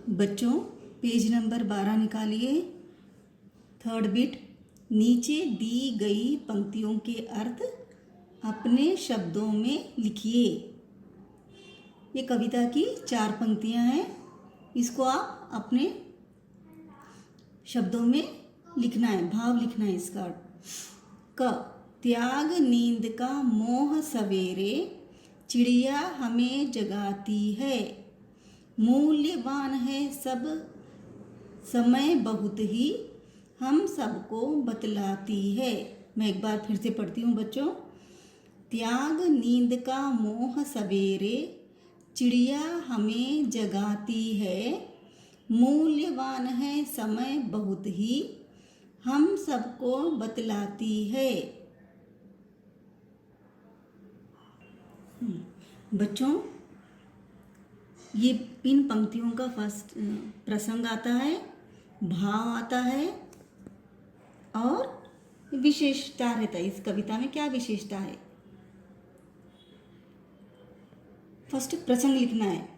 बच्चों page number 12 निकालिए। Third bit, नीचे दी गई पंक्तियों के अर्थ अपने शब्दों में लिखिए। ये कविता की 4 पंक्तियां हैं, इसको आप अपने शब्दों में लिखना है, भाव लिखना है इसका। क, त्याग नींद का मोह सवेरे, चिड़िया हमें जगाती है। मूल्यवान है सब समय बहुत ही, हम सबको बतलाती है। मैं एक बार फिर से पढ़ती हूँ बच्चों। त्याग नींद का मोह सवेरे, चिड़िया हमें जगाती है। मूल्यवान है समय बहुत ही, हम सबको बतलाती है। बच्चों ये इन पंक्तियों का फर्स्ट प्रसंग आता है, भाव आता है और विशेषता रहता है। इस कविता में क्या विशेषता है? फर्स्ट प्रसंग लिखना है।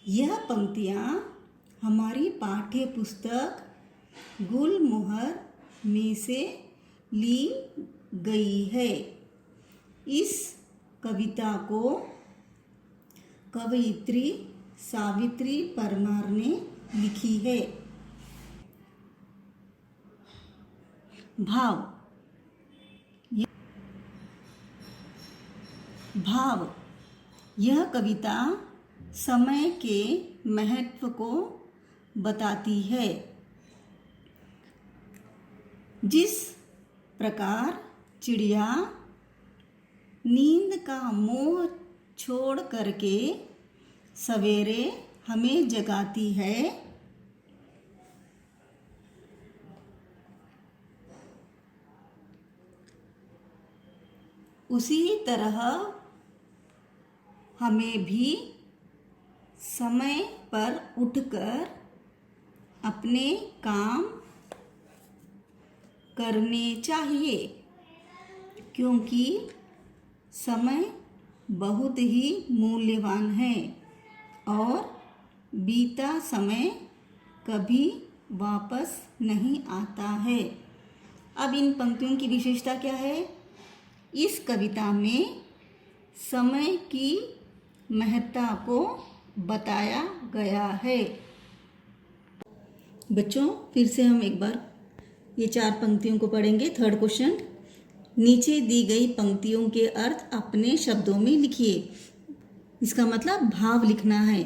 यह पंक्तियाँ हमारी पाठ्य पुस्तक गुलमोहर में से ली गई है। इस कविता को कवयित्री सावित्री परमार ने लिखी है। भाव, यह कविता समय के महत्व को बताती है। जिस प्रकार चिड़िया नींद का मोह छोड़ करके सवेरे हमें जगाती है, उसी तरह हमें भी समय पर उठकर अपने काम करने चाहिए, क्योंकि समय बहुत ही मूल्यवान है और बीता समय कभी वापस नहीं आता है। अब इन पंक्तियों की विशेषता क्या है? इस कविता में समय की महत्ता को बताया गया है। बच्चों फिर से हम एक बार ये 4 पंक्तियों को पढ़ेंगे। थर्ड क्वेश्चन, नीचे दी गई पंक्तियों के अर्थ अपने शब्दों में लिखिए। इसका मतलब भाव लिखना है।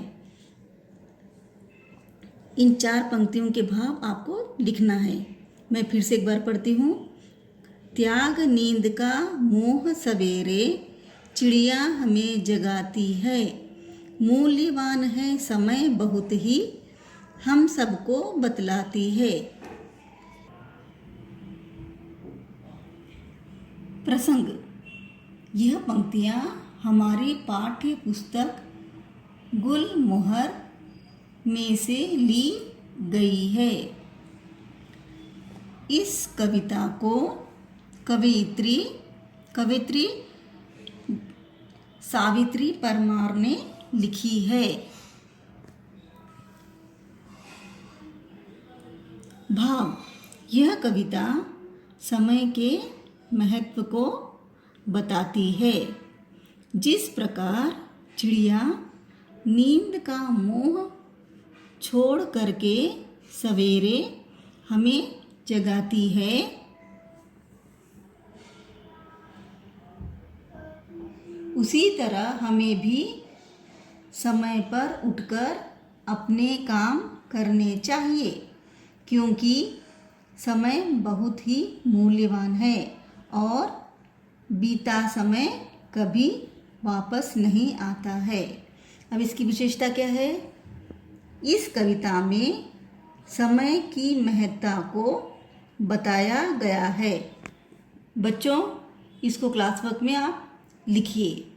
इन 4 पंक्तियों के भाव आपको लिखना है। मैं फिर से एक बार पढ़ती हूँ। त्याग नींद का मोह सवेरे, चिड़िया हमें जगाती है। मूल्यवान है समय बहुत ही, हम सबको बतलाती है। प्रसंग, यह पंक्तियाँ हमारी पाठ्य पुस्तक गुलमोहर में से ली गई है। इस कविता को कवयित्री सावित्री परमार ने लिखी है। भाव, यह कविता समय के महत्व को बताती है। जिस प्रकार चिड़िया नींद का मोह छोड़ करके सवेरे हमें जगाती है, उसी तरह हमें भी समय पर उठकर अपने काम करने चाहिए, क्योंकि समय बहुत ही मूल्यवान है और बीता समय कभी वापस नहीं आता है। अब इसकी विशेषता क्या है? इस कविता में समय की महत्ता को बताया गया है। बच्चों इसको क्लास वर्क में आप लिखिए।